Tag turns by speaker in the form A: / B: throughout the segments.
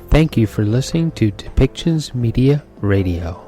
A: Thank you for listening to Depictions Media Radio.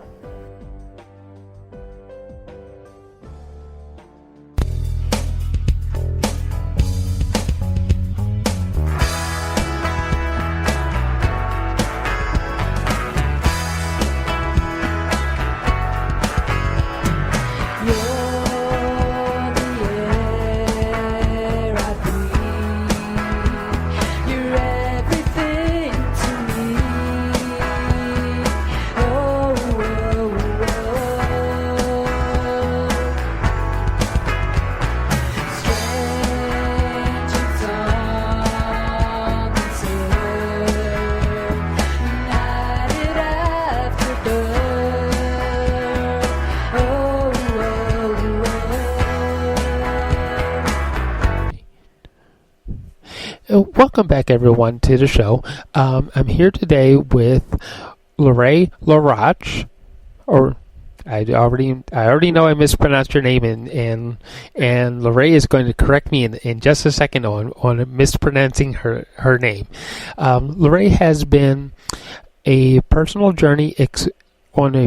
A: Welcome back, everyone, to the show. I'm here today with Lauritch, or I already know I mispronounced your name, and Lorae is going to correct me in just a second on mispronouncing her name. Lorae has been on a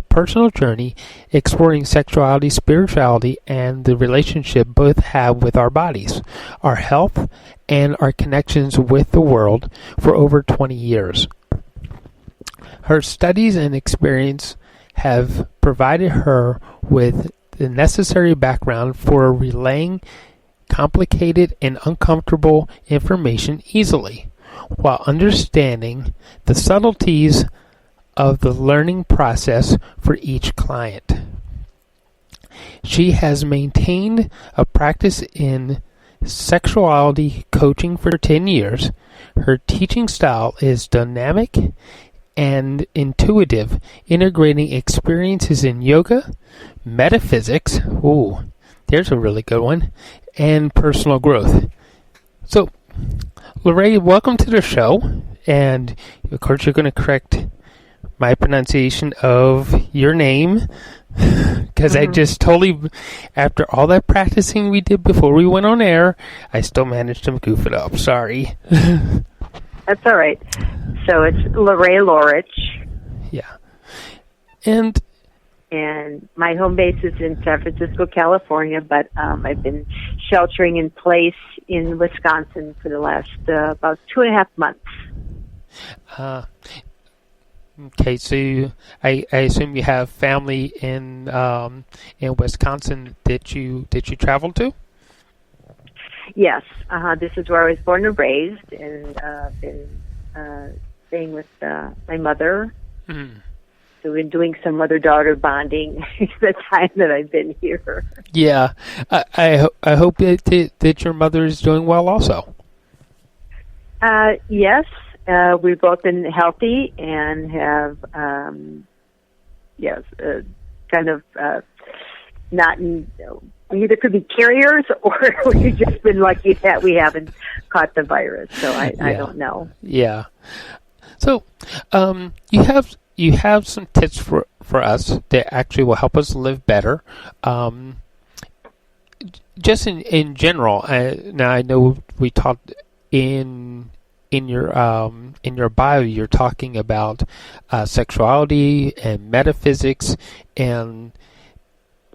A: personal journey exploring sexuality, spirituality, and the relationship both have with our bodies, our health, and our connections with the world for over 20 years. Her studies and experience have provided her with the necessary background for relaying complicated and uncomfortable information easily, while understanding the subtleties of the learning process for each client. She has maintained a practice in sexuality coaching for 10 years. Her teaching style is dynamic and intuitive, integrating experiences in yoga, metaphysics, there's a really good one, and personal growth. So, Lorae, welcome to the show, and of course you're going to correct my pronunciation of your name, because I just totally, after all that practicing we did before we went on air, I still managed to goof it up. Sorry.
B: That's all right. So it's Lauritch.
A: Yeah. And
B: my home base is in San Francisco, California, but I've been sheltering in place in Wisconsin for the last about 2.5 months.
A: Okay, so I assume you have family in Wisconsin that you travel to?
B: Yes, this is where I was born and raised, and been staying with my mother. Mm. So we've been doing some mother-daughter bonding the time that I've been here.
A: Yeah, I hope that your mother is doing well also.
B: Yes. We've both been healthy and have, kind of not in, we either could be carriers or we've just been lucky that we haven't caught the virus. So I don't know.
A: Yeah. So you have some tips for us that actually will help us live better. Just in general. Now I know we talked in your bio, you're talking about sexuality and metaphysics, and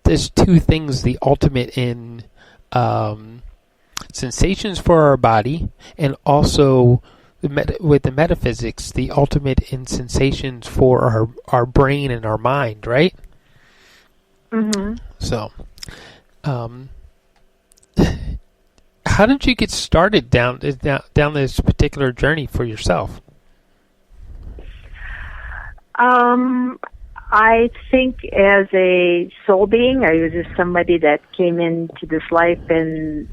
A: there's two things: the ultimate in sensations for our body, and also with the metaphysics, the ultimate in sensations for our brain and our mind, right?
B: Mm-hmm.
A: So, how did you get started down this particular journey for yourself?
B: I think as a soul being, I was just somebody that came into this life and,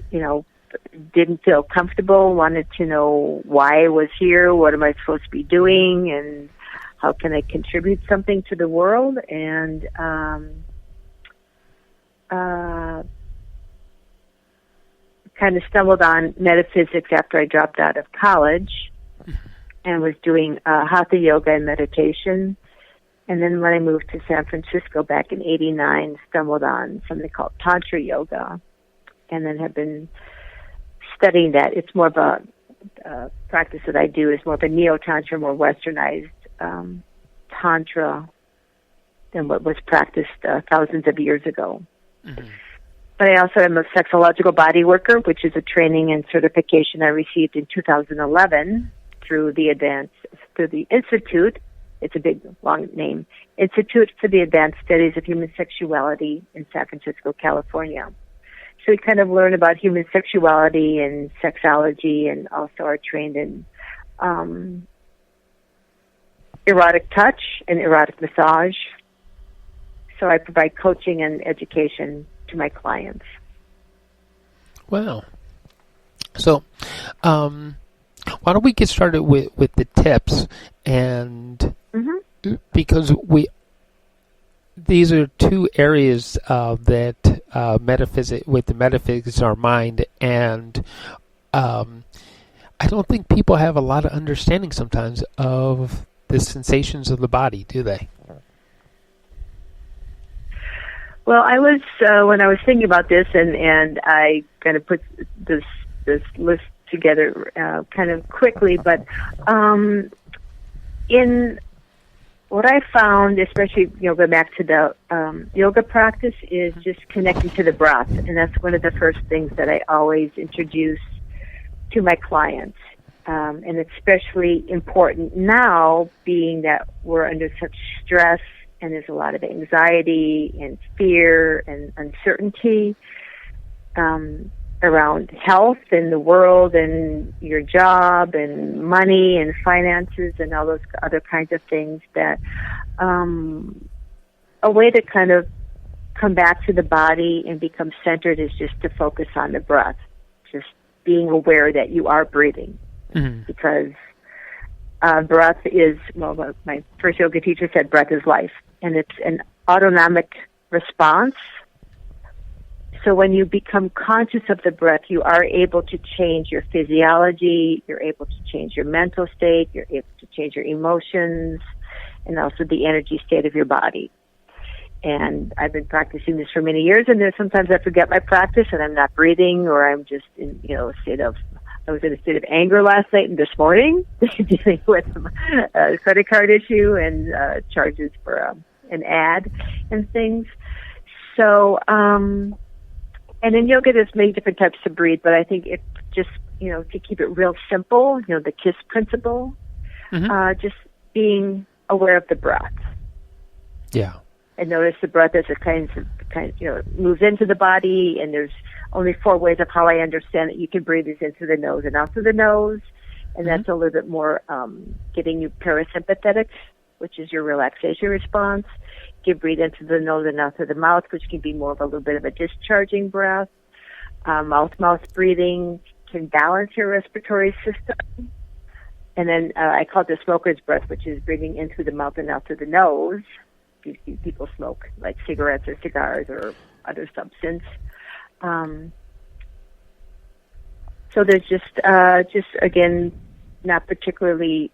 B: didn't feel comfortable, wanted to know why I was here, what am I supposed to be doing, and how can I contribute something to the world, and kind of stumbled on metaphysics after I dropped out of college and was doing hatha yoga and meditation. And then when I moved to San Francisco back in '89, stumbled on something called Tantra yoga, and then have been studying that. It's more of a practice that I do is more of a neo-tantra, more westernized tantra than what was practiced thousands of years ago.
A: Mm-hmm.
B: But I also am a sexological body worker, which is a training and certification I received in 2011 through the Institute. It's a big, long name. Institute for the Advanced Studies of Human Sexuality in San Francisco, California. So we kind of learn about human sexuality and sexology, and also are trained in erotic touch and erotic massage. So I provide coaching and education to my clients.
A: Wow. So, why don't we get started with the tips? And because these are two areas that metaphysics our mind, and I don't think people have a lot of understanding sometimes of the sensations of the body, do they?
B: Well, I was when I was thinking about this, and I kind of put this list together kind of quickly, but in what I found, especially going back to the yoga practice, is just connecting to the breath, and that's one of the first things that I always introduce to my clients, and especially important now, being that we're under such stress. And there's a lot of anxiety and fear and uncertainty around health and the world and your job and money and finances and all those other kinds of things, that a way to kind of come back to the body and become centered is just to focus on the breath, just being aware that you are breathing. Mm-hmm. Because breath is, well, my first yoga teacher said breath is life. And it's an autonomic response. So when you become conscious of the breath, you are able to change your physiology, you're able to change your mental state, you're able to change your emotions, and also the energy state of your body. And I've been practicing this for many years, and there's sometimes I forget my practice and I'm not breathing, or I'm just in, a state of, I was in a state of anger last night and this morning, dealing with a credit card issue and charges for an ad and things. So, and in yoga, there's many different types to breathe, but I think it just, to keep it real simple, the KISS principle, just being aware of the breath.
A: Yeah.
B: And notice the breath as it kind of moves into the body, and there's only 4 ways of how I understand that you can breathe is in through the nose and out through the nose, and that's a little bit more getting you parasympathetic, which is your relaxation response. You can breathe in through the nose and out through the mouth, which can be more of a little bit of a discharging breath. Mouth-mouth breathing can balance your respiratory system. And then I call it the smoker's breath, which is breathing in through the mouth and out through the nose. You see people smoke like cigarettes or cigars or other substance. So there's just again, not particularly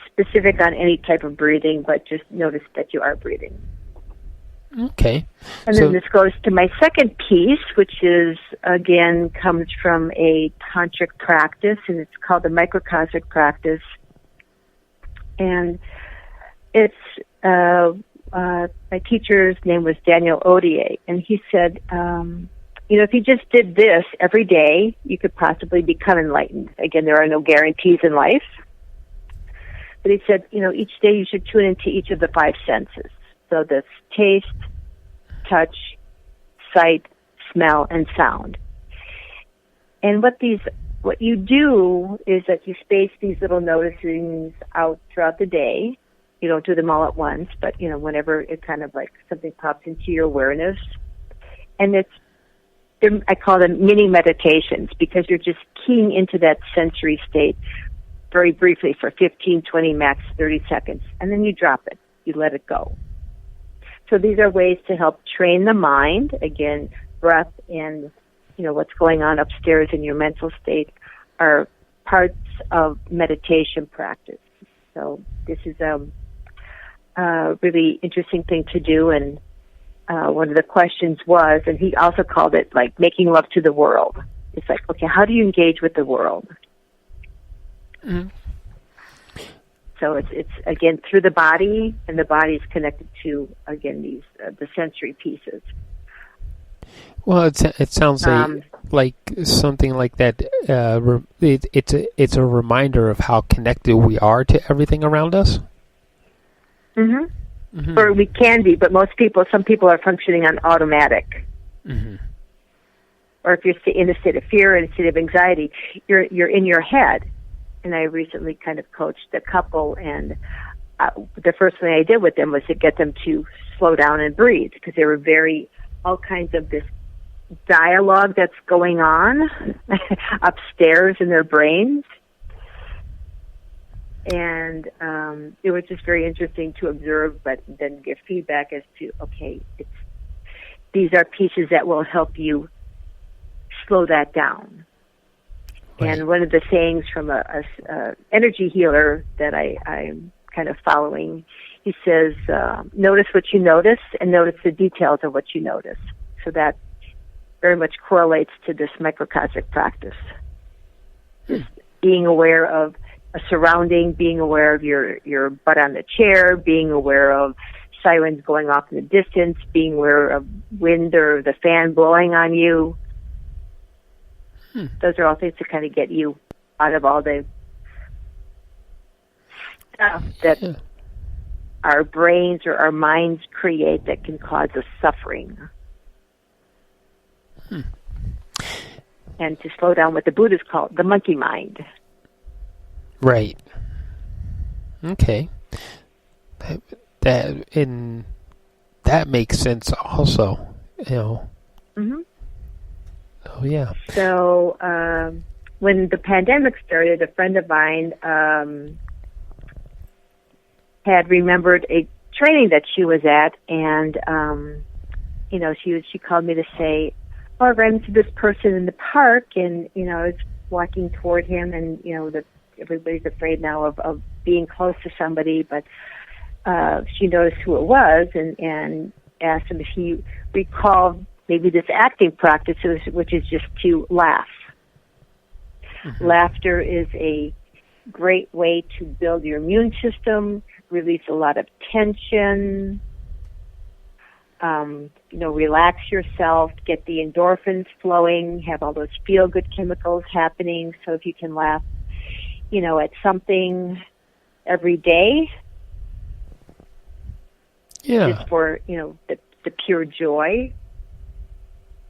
B: specific on any type of breathing, but just notice that you are breathing.
A: Okay.
B: And then this goes to my second piece, which is, again, comes from a Tantric practice, and it's called the Microcosmic Practice. And it's, my teacher's name was Daniel Odier, and he said, if you just did this every day, you could possibly become enlightened. Again, there are no guarantees in life. But he said, each day you should tune into each of the 5 senses. So that's taste, touch, sight, smell, and sound. And what you do is that you space these little noticings out throughout the day. You don't do them all at once, but, whenever it kind of like something pops into your awareness. And I call them mini meditations, because you're just keying into that sensory state very briefly for 15, 20, max 30 seconds, and then you drop it. You let it go. So these are ways to help train the mind. Again, breath and, what's going on upstairs in your mental state are parts of meditation practice. So this is a really interesting thing to do, and one of the questions was, and he also called it like making love to the world. It's like, okay, how do you engage with the world?
A: Mm-hmm.
B: So it's again through the body, and the body is connected to, again, these the sensory pieces.
A: Well, it sounds like something like that. It's a reminder of how connected we are to everything around us.
B: Mm-hmm. Mm-hmm. Or we can be, but some people are functioning on automatic.
A: Mm-hmm.
B: Or if you're in a state of fear and a state of anxiety, you're in your head. And I recently kind of coached a couple, and the first thing I did with them was to get them to slow down and breathe, because they were all kinds of this dialogue that's going on upstairs in their brains. And it was just very interesting to observe, but then give feedback as to, okay, these are pieces that will help you slow that down. Right. And one of the sayings from a energy healer that I'm kind of following, he says, notice what you notice and notice the details of what you notice. So that very much correlates to this microcosmic practice. Just being aware of a surrounding, being aware of your butt on the chair, being aware of sirens going off in the distance, being aware of wind or the fan blowing on you. Those are all things to kind of get you out of all the stuff that our brains or our minds create that can cause us suffering. And to slow down what the Buddhists call the monkey mind.
A: Right. Okay. That makes sense also, you know. Mm-hmm. Oh, yeah.
B: So when the pandemic started, a friend of mine had remembered a training that she was at, and she called me to say, "Oh, I ran into this person in the park, and I was walking toward him, and everybody's afraid now of being close to somebody, but she noticed who it was, and asked him if he recalled maybe this acting practice, which is just to laugh. Mm-hmm. Laughter is a great way to build your immune system, release a lot of tension, relax yourself, get the endorphins flowing, have all those feel-good chemicals happening. So if you can laugh, at something every day, just for, the pure joy,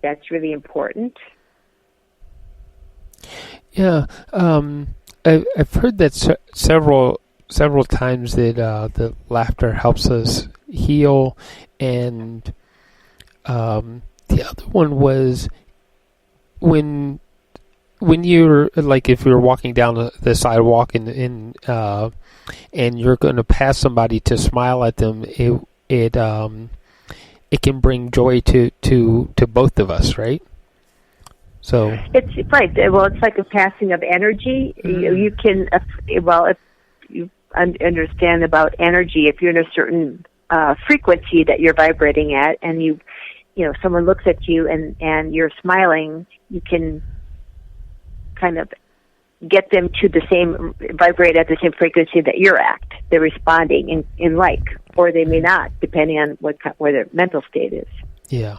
B: that's really important.
A: Yeah, I've heard that several times that the laughter helps us heal, and the other one was when you're like, if you're walking down the sidewalk and you're going to pass somebody, to smile at them, it can bring joy to both of us, right? So
B: it's right. Well, it's like a passing of energy. Mm-hmm. You can, if you understand about energy, if you're in a certain frequency that you're vibrating at, and someone looks at you and you're smiling, you can kind of get them to vibrate at the same frequency that you're at. They're responding in like, or they may not, depending on where their mental state is.
A: Yeah.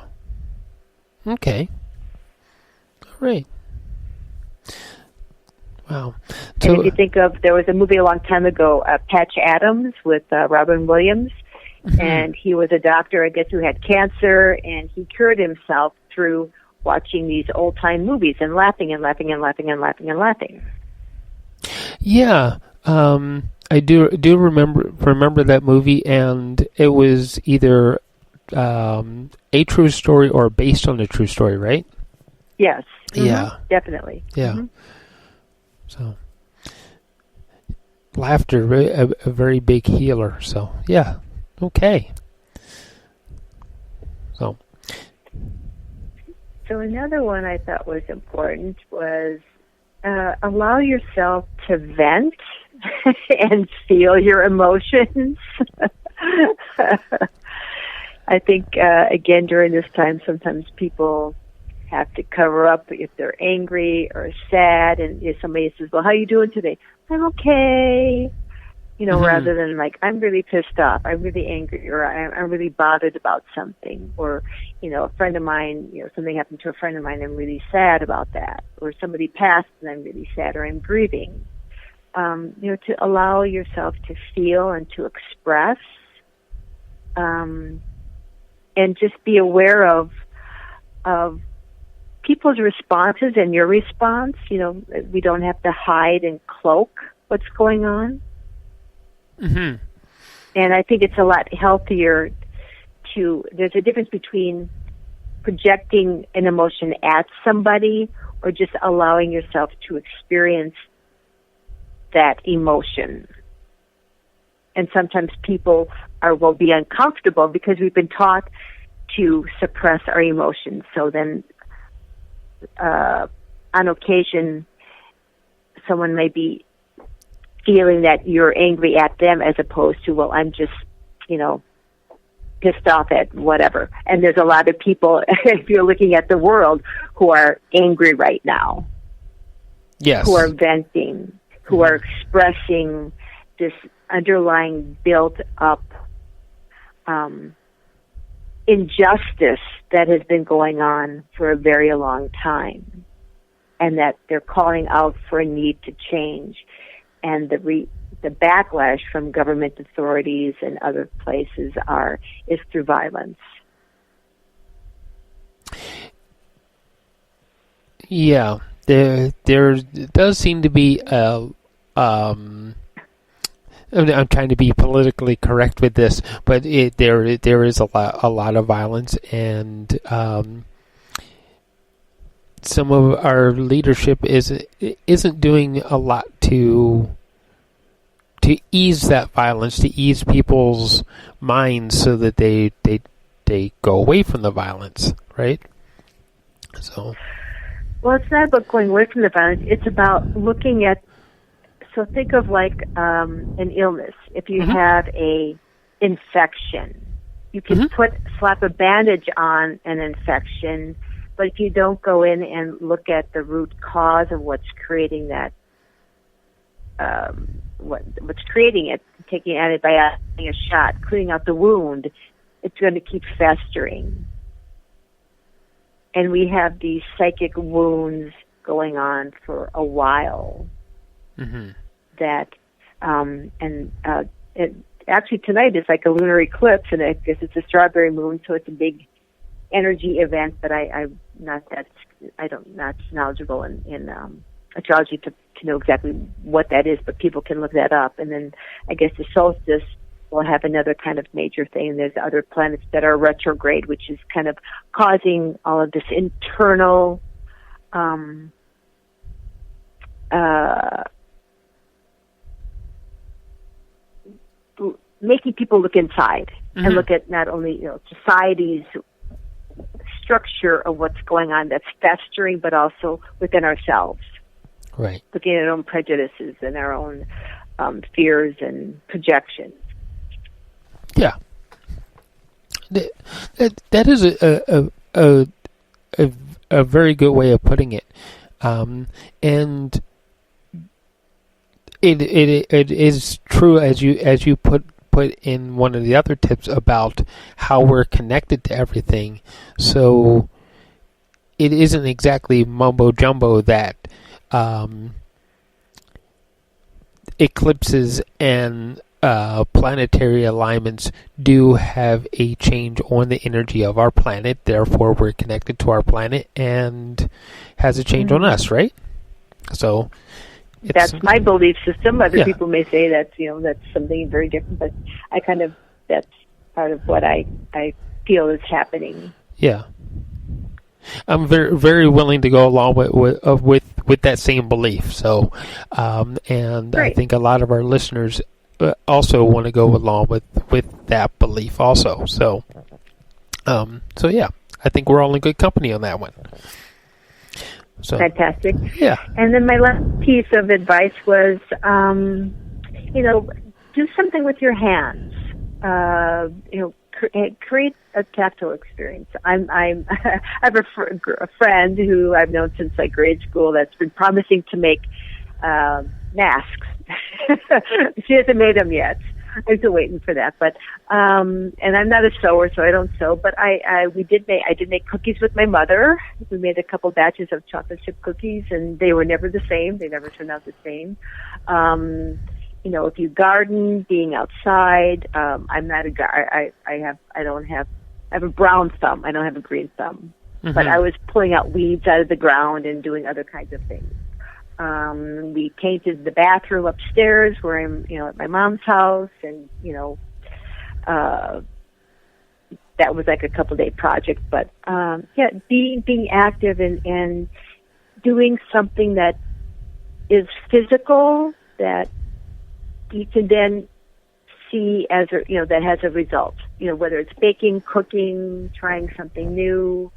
A: Okay. All right. Wow. So,
B: and if you think of, there was a movie a long time ago, Patch Adams with Robin Williams, mm-hmm. and he was a doctor, I guess, who had cancer, and he cured himself through watching these old-time movies and laughing and laughing and laughing and laughing and laughing.
A: Yeah, I do remember that movie, and it was either a true story or based on a true story, right?
B: Yes. Mm-hmm.
A: Yeah.
B: Definitely.
A: Yeah.
B: Mm-hmm.
A: So, laughter, a very big healer. So, yeah. Okay.
B: So another one I thought was important was allow yourself to vent and feel your emotions. I think, again, during this time, sometimes people have to cover up if they're angry or sad. And if somebody says, well, how you doing today? I'm okay. Rather than like, I'm really pissed off, I'm really angry, or I'm really bothered about something, or, a friend of mine, something happened to a friend of mine, I'm really sad about that, or somebody passed and I'm really sad, or I'm grieving. To allow yourself to feel and to express, and just be aware of people's responses and your response. We don't have to hide and cloak what's going on.
A: Mm-hmm.
B: And I think it's a lot healthier there's a difference between projecting an emotion at somebody or just allowing yourself to experience that emotion. And sometimes people will be uncomfortable because we've been taught to suppress our emotions. So then, on occasion, someone may be feeling that you're angry at them as opposed to, well, I'm just, pissed off at whatever. And there's a lot of people, if you're looking at the world, who are angry right now.
A: Yes.
B: Who are venting, who are expressing this underlying built-up injustice that has been going on for a very long time, and that they're calling out for a need to change. And the backlash from government authorities and other places is through violence.
A: Yeah, there does seem to be I'm trying to be politically correct with this, but there is a lot of violence, and some of our leadership isn't doing a lot to ease that violence, to ease people's minds so that they go away from the violence, right? So,
B: well, it's not about going away from the violence. It's about looking at. So think of like an illness. If you have a infection, you can slap a bandage on an infection. But if you don't go in and look at the root cause of what's creating that, what's creating it, taking an antibiotic, a shot, cleaning out the wound, it's going to keep festering. And we have these psychic wounds going on for a while. Mm-hmm. Actually tonight is like a lunar eclipse, and I guess it's a strawberry moon, so it's a big energy event, but I'm not knowledgeable in astrology to know exactly what that is, but people can look that up. And then I guess the solstice will have another kind of major thing, and there's other planets that are retrograde, which is kind of causing all of this internal making people look inside and look at not only society's structure of what's going on that's festering, but also within ourselves.
A: Right.
B: Looking at our own prejudices and our own fears and projections.
A: Yeah. That is a very good way of putting it, and it is true as you put in one of the other tips about how we're connected to everything. So it isn't exactly mumbo jumbo that eclipses and planetary alignments do have a change on the energy of our planet. Therefore, we're connected to our planet and has a change on us, right? So
B: that's my belief system. Other people may say that's something very different, but that's part of what I feel is happening.
A: Yeah, I'm very, very willing to go along with that same belief. So, and great. I think a lot of our listeners also want to go along with that belief also. So yeah, I think we're all in good company on that one. So,
B: fantastic.
A: Yeah.
B: And then my last piece of advice was, do something with your hands. create a tactile experience. I have a friend who I've known since like grade school that's been promising to make masks. She hasn't made them yet. I'm still waiting for that, but and I'm not a sewer, so I don't sew. But I did make cookies with my mother. We made a couple batches of chocolate chip cookies, and they were never the same. They never turned out the same. You know, if you garden, being outside, I'm not a I have a brown thumb. I don't have a green thumb. Mm-hmm. But I was pulling out weeds out of the ground and doing other kinds of things. We painted the bathroom upstairs where I'm, you know, at my mom's house, and, you know, that was like a couple-day project. But, yeah, being active and doing something that is physical that you can then see as a, you know, that has a result, you know, whether it's baking, cooking, trying something new,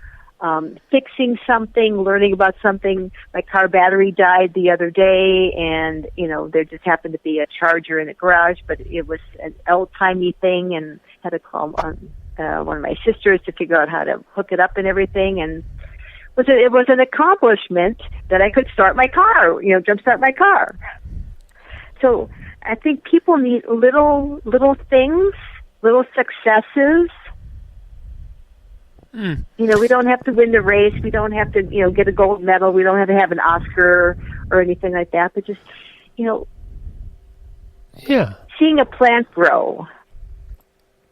B: fixing something, learning about something. My car battery died the other day, and, you know, there just happened to be a charger in the garage, but it was an old-timey thing, and had to call on one of my sisters to figure out how to hook it up and everything, and it was an accomplishment that I could start my car, you know, jumpstart my car. So I think people need little things, little successes. You know, we don't have to win the race. We don't have to, you know, get a gold medal. We don't have to have an Oscar or anything like that. But just, you know, seeing a plant grow,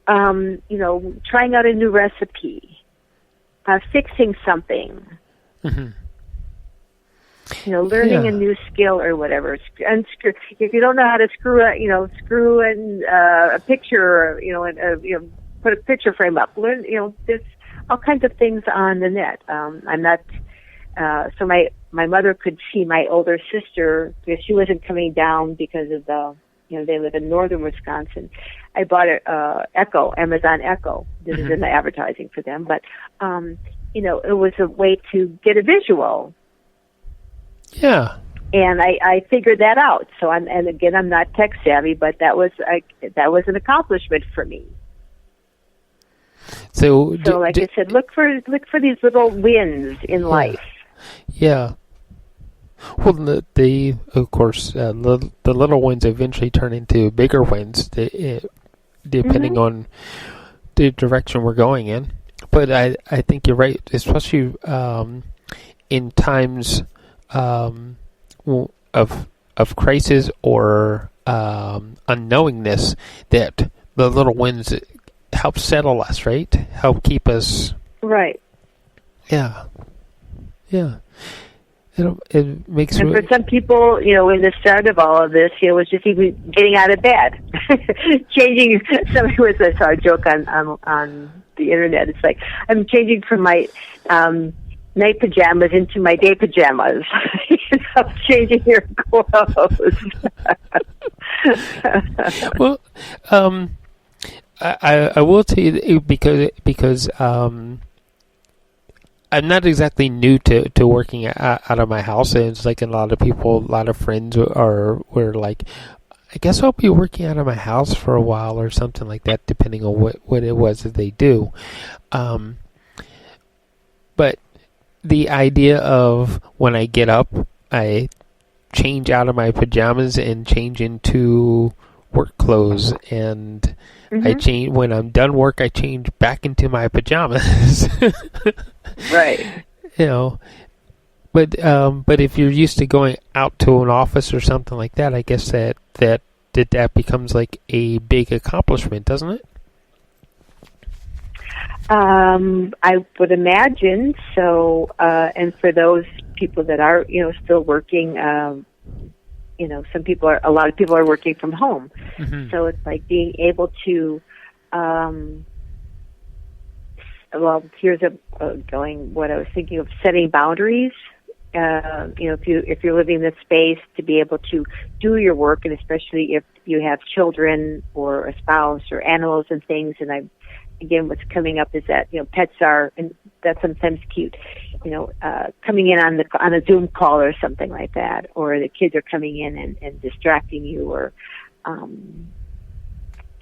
B: you know, trying out a new recipe, fixing something, you know, learning a new skill or whatever. Unscrew. If you don't know how to screw in a picture, or, you know, put a picture frame up. Learn, you know, there's all kinds of things on the net. I'm not, so my mother could see my older sister, because she wasn't coming down because of the, you know, they live in northern Wisconsin. I bought Amazon Echo. This is in the advertising for them, but, you know, it was a way to get a visual.
A: Yeah.
B: And I figured that out. So I'm not tech savvy, but that was an accomplishment for me. So like I said, look for these little wins in life.
A: Yeah. Well, of course, the little wins eventually turn into bigger wins, depending on the direction we're going in. But I think you're right, especially in times of crisis or unknowingness, that the little wins help settle us, right? Help keep us... Right. Yeah. Yeah. It makes...
B: And for some people, you know, in the start of all of this, it was just even getting out of bed. Changing... I saw a joke on the internet. It's like, I'm changing from my night pajamas into my day pajamas. You know, changing your clothes.
A: Well, I will tell you, because I'm not exactly new to working out of my house. And it's like a lot of friends were like, I guess I'll be working out of my house for a while or something like that, depending on what it was that they do. But the idea of when I get up, I change out of my pajamas and change into work clothes, and I change when I'm done work. I change back into my pajamas.
B: Right.
A: You know, but if you're used to going out to an office or something like that, I guess that becomes like a big accomplishment, doesn't it?
B: I would imagine so. And for those people that are, you know, still working, you know, a lot of people are working from home. So it's like being able to, well, here's what I was thinking of, setting boundaries. You know, if you're living in this space, to be able to do your work, and especially if you have children or a spouse or animals and things. And again, what's coming up is that, you know, pets are, and that's sometimes cute, you know, coming in on a Zoom call or something like that, or the kids are coming in and distracting you, or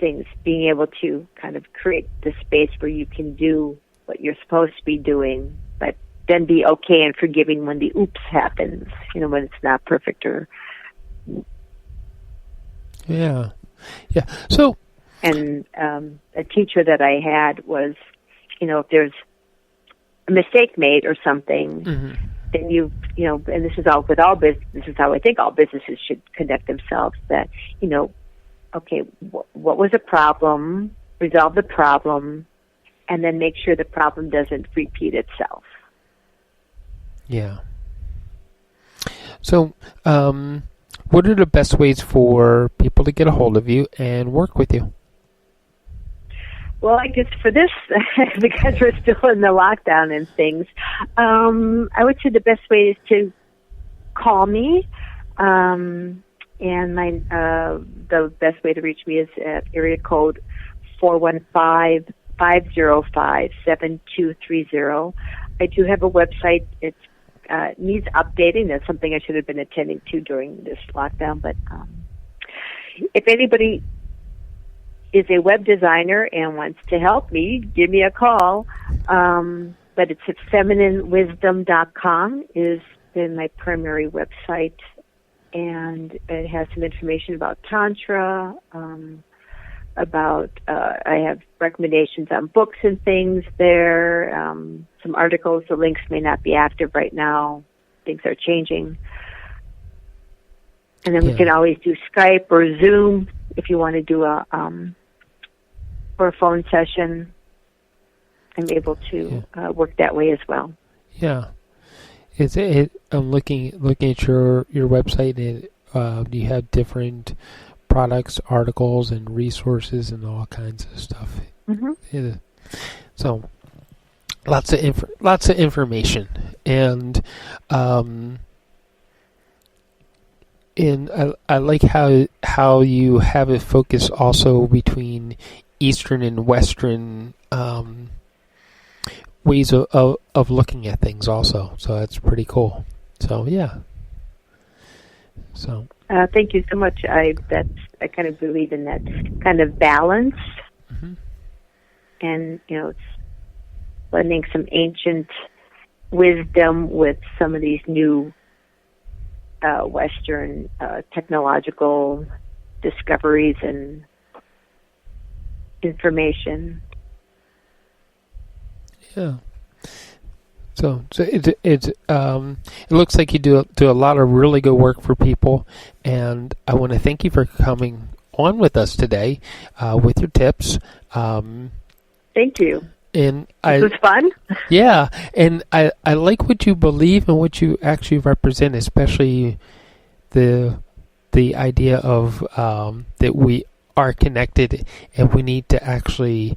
B: things, being able to kind of create the space where you can do what you're supposed to be doing, but then be okay and forgiving when the oops happens, when it's not perfect or...
A: Yeah. So...
B: And a teacher that I had was, if there's a mistake made or something, then and this is all with all business, this is how I think all businesses should conduct themselves, that, okay, what was the problem, resolve the problem, and then make sure the problem doesn't repeat itself.
A: Yeah. So, what are the best ways for people to get a hold of you and work with you?
B: Well, I guess for this, because we're still in the lockdown and things, I would say the best way is to call me. And the best way to reach me is at area code 415-505-7230. I do have a website. It needs updating. That's something I should have been attending to during this lockdown. But if anybody is a web designer and wants to help me, give me a call. But it's at femininewisdom.com is been my primary website, and it has some information about Tantra, I have recommendations on books and things there, some articles. The links may not be active right now. Things are changing. And then we can always do Skype or Zoom if you want to do a phone session. I'm able to work that way as well.
A: Yeah. I'm looking at your website, and you have different products, articles, and resources, and all kinds of stuff. Yeah. So lots of information, and I like how you have it focus also between Eastern and Western ways of looking at things also. So that's pretty cool. So yeah. So
B: thank you so much. I kind of believe in that kind of balance, and it's blending some ancient wisdom with some of these new Western technological discoveries and information.
A: Yeah. So it looks like you do a lot of really good work for people, and I want to thank you for coming on with us today with your tips.
B: Thank you.
A: And
B: it was fun.
A: Yeah, and I like what you believe and what you actually represent, especially the idea of that we are connected and we need to actually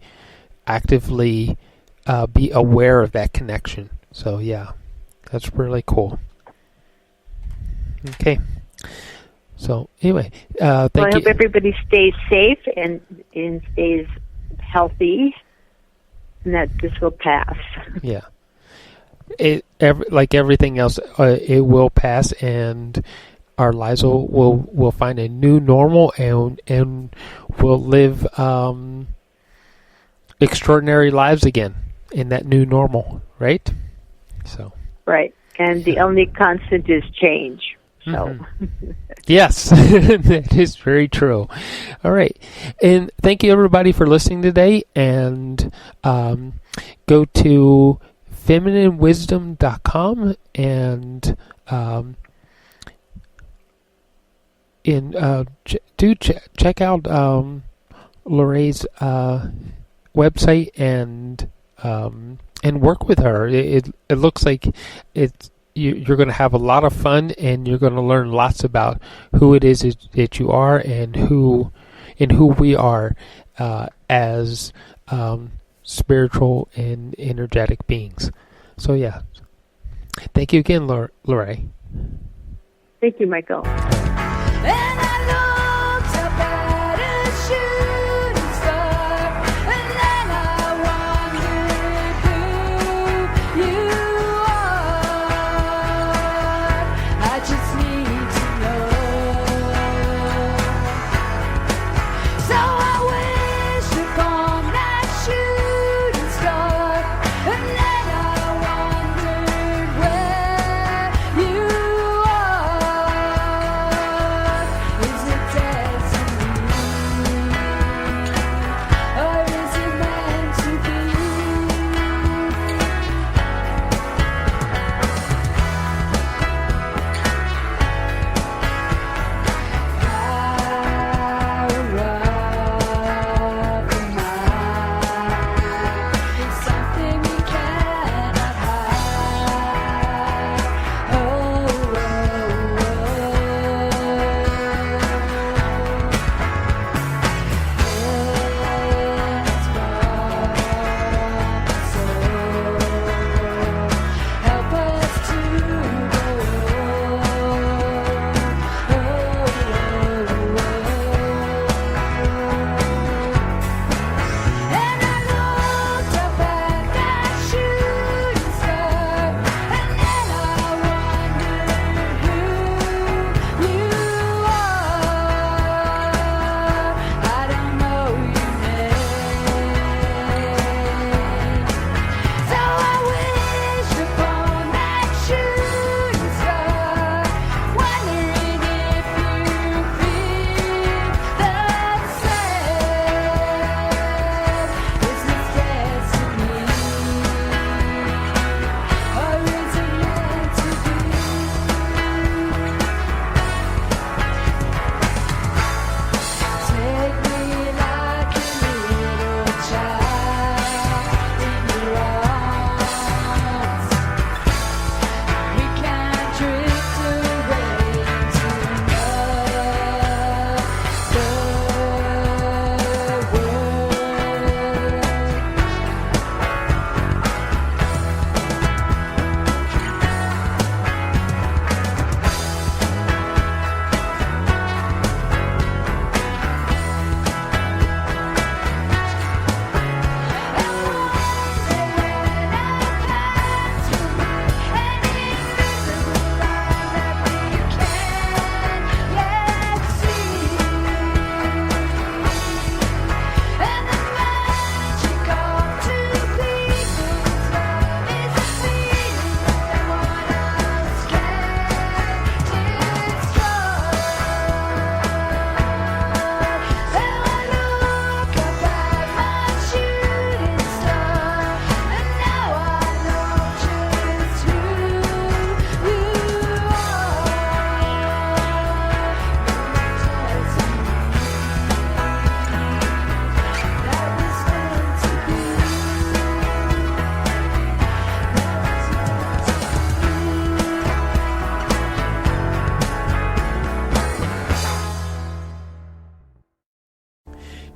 A: actively be aware of that connection. So yeah, that's really cool. Okay. So anyway, thank you.
B: I hope everybody stays safe and stays healthy, and that this will pass.
A: Yeah. Like everything else, it will pass, and our lives will find a new normal, and we'll live extraordinary lives again in that new normal, right? So
B: right, and the only constant is change. So
A: yes, that is very true. All right, and thank you everybody for listening today, and go to femininewisdom.com and check out Lorae's website and work with her. It looks like you're going to have a lot of fun, and you're going to learn lots about who it is that you are and who we are as spiritual and energetic beings. So yeah, thank you again, Lorae.
B: Thank you, Michael.
C: And I looked up at a shooting star, and then I wondered who you are. I just need to know. So I went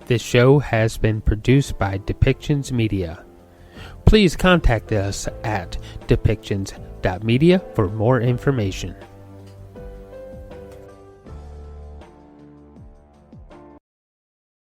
A: This show has been produced by Depictions Media. Please contact us at depictions.media for more information.